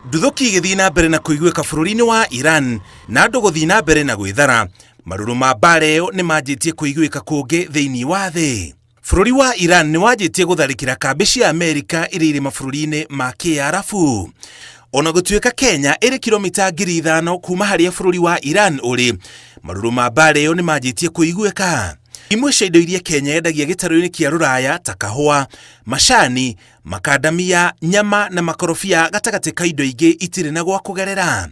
Nduthoki igithii na mbere na kuiguika bururi-ini wa Iran na andu guthii na mbere na gwithara maruru ma mbara iyo ni manjitie kuiguika kungi thiini wa thi. Bururi wa Iran ni wanjitie gutharikira kambi cia Amerika iria iri mabururi-ini ma Kiarabu. Ona gutuika Kenya iri kilomita 5,000 kuma haria bururi wa Iran uri, maruru ma mbara iyo ni manjitie kuiguika. Imwe cia indo iria Kenya yendagia gitaru-ini kia Ruraya ta kahua, macani, makadamia, nyama na makorobia gatagati ka indo ingi itiri na gwa kugerera.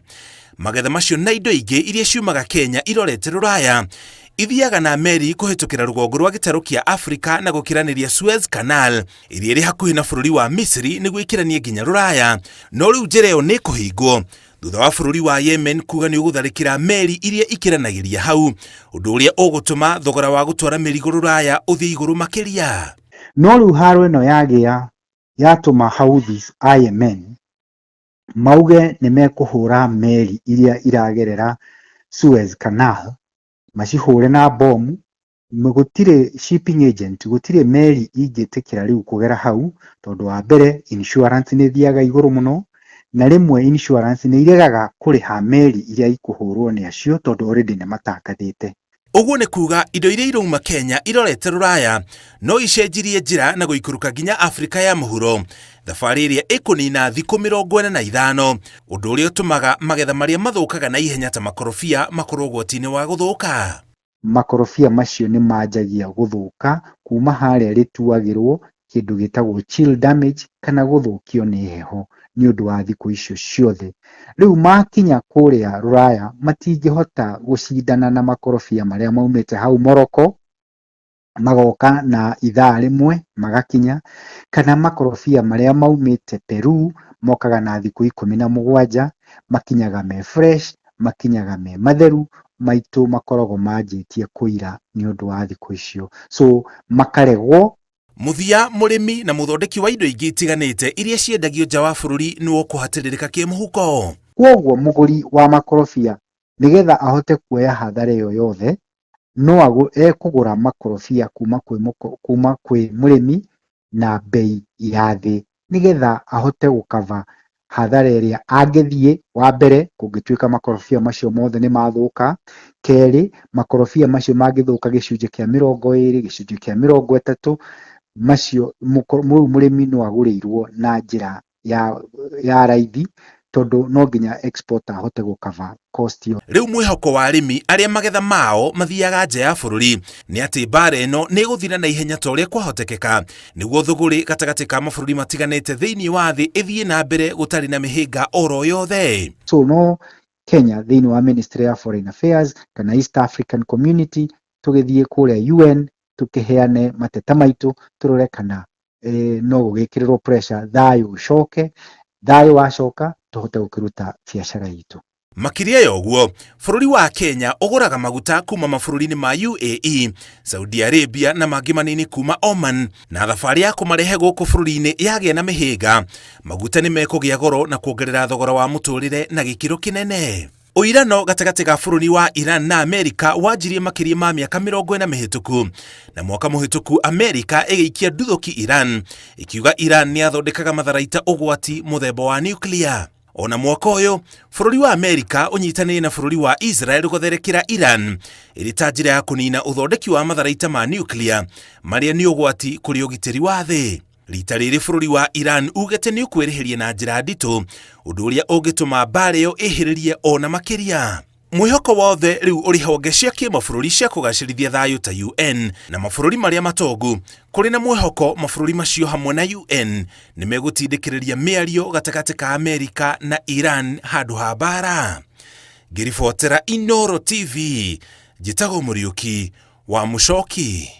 Magetha macio na indo ingi iria ciumaga Kenya irorete Ruraya ithiaga na meri kuhitukira rugongo rwa gitaru kia Afrika na gukiraniria Suez Canal iria iri hakuhi na bururi wa Misri niguo ikiranie nginya Ruraya. No riu njira iyo ni kuhingwo thutha wa bururi wa Yemen kuga ni ugutharikira meri iria ikiranagiria hau, undu uria ugutuma thogora wa gutwara merigo Ruraya uthie iguru makiria. No riu haro ino yatuma Houthis a Yemen mauge ni mekuhura meri iria iragerera Suez Canal, macihure na bomu. Gutire shipping agent, gutire meri ingitikira riu kugera hau tondu wa mbere insurance ni thiaga iguru muno, na rimwe insurance ni iregaga kuriha meri iria ikuhurwo ni acio tondu already ni matakathite. Uguo ni kuga indo iria irauma Kenya irorete Ruraya no icenjirie njira na guikuruka nginya Afrika ya muhuro, thabari iria ikunina thiku 45, undu uria utumaga magetha maria mathukaga na ihenya ta makorobia makorwo ugwati-ini wa guthuka. Makorobia macio ni manjagia guthuka kuma haria rituagirwo kindu gitagwo chill damage kana guthukio ni heho ni undu wa thiku icio ciothe. Riu makinya kuria Ruraya matingihota gucindana na makorobia maria maumite hau Morocco magoka na ithaa rimwe magakinya, kana makorobia maria maumite Peru mokaga na thiku 17 makinyaga me fresh, makinyaga me matheru, maitu makorogo manjitie kuira ni undu wa thiku icio, so makaregwo. Muthia murimi na muthondeki wa indo ingi itiganite iria ciendagio nja wa bururi ni ukuhatiririka kimuhuko. Kwoguo muguri wa makorobia nigetha ahote kuoya hathara iyo yothe no ekugura makorobia kuma kwi murimi na bei ya thi nigetha ahote gukava hathara iria angithie. Wa mbere kungituika makorobia macio mothe ni mathuka, keri makorobia macio mangithuka gicunje kia 20, gicunje kia 30, macio murimi no agurirwo na njira ya raithi tondu no nginya exporter ahote gukava cost yo. Riu mwihoko wa arimi aria magetha mao mathiaga nja ya bururi ni ati mbara ino ni guthira na ihenya ta uria kwahotekeka niguo thuguri gatagati ka mabururi matiganite thiini wa thi ithie na mbere gutari na mihinga oro yothe. So no Kenya thiini wa Ministry ya Foreign Affairs kana East African Community tugithie kuria UN tukiheane mateta maitu turore kana no gugikirirwo pressure thayu ucoke, thayu wacoka tuhote gukiruta biashara yitu. Makiria ya uguo, bururi wa Kenya uguraga maguta kuma mabururi-ini ma UAE, Saudi Arabia na mangi manini kuma Oman, na thabari ya kumarehe guku bururi-ini yagia na mihinga, maguta ni mekugia goro na kuongerera thogora wa muturire na gikiro kinene. Uirano gatagati ga bururi wa Iran na Amerika wanjirie makiria ma miaka 40 mihituku, na mwaka muhituku Amerika igiikia nduthoki Iran ikiuga Iran ni athondekaga matharaita ugwati muthemba wa nuclear. Ona mwaka uyu bururi wa Amerika unyitanire na bururi wa Israel gutherekera Iran iri ta njira ya kunina uthondeki wa matharaita ma nuclear maria ni ugwati kuri ugitiri wa thi. Rita riri bururi wa Iran ugete ni ukwirihiria na njira nditu undu uria ungituma mbara iyo ihiririe ona makiria. Mwihoko wothe riu uri honge cia kimabururi cia kugacirithia thayu ta UN na mabururi maria matongu kuri na mwihoko mabururi macio hamwe na UN ni megutindikiriria miario gatagati ka Amerika na Iran handu ha mbara. Ngiribotera Inooro TV, njitago Muriuki wa Mucoki.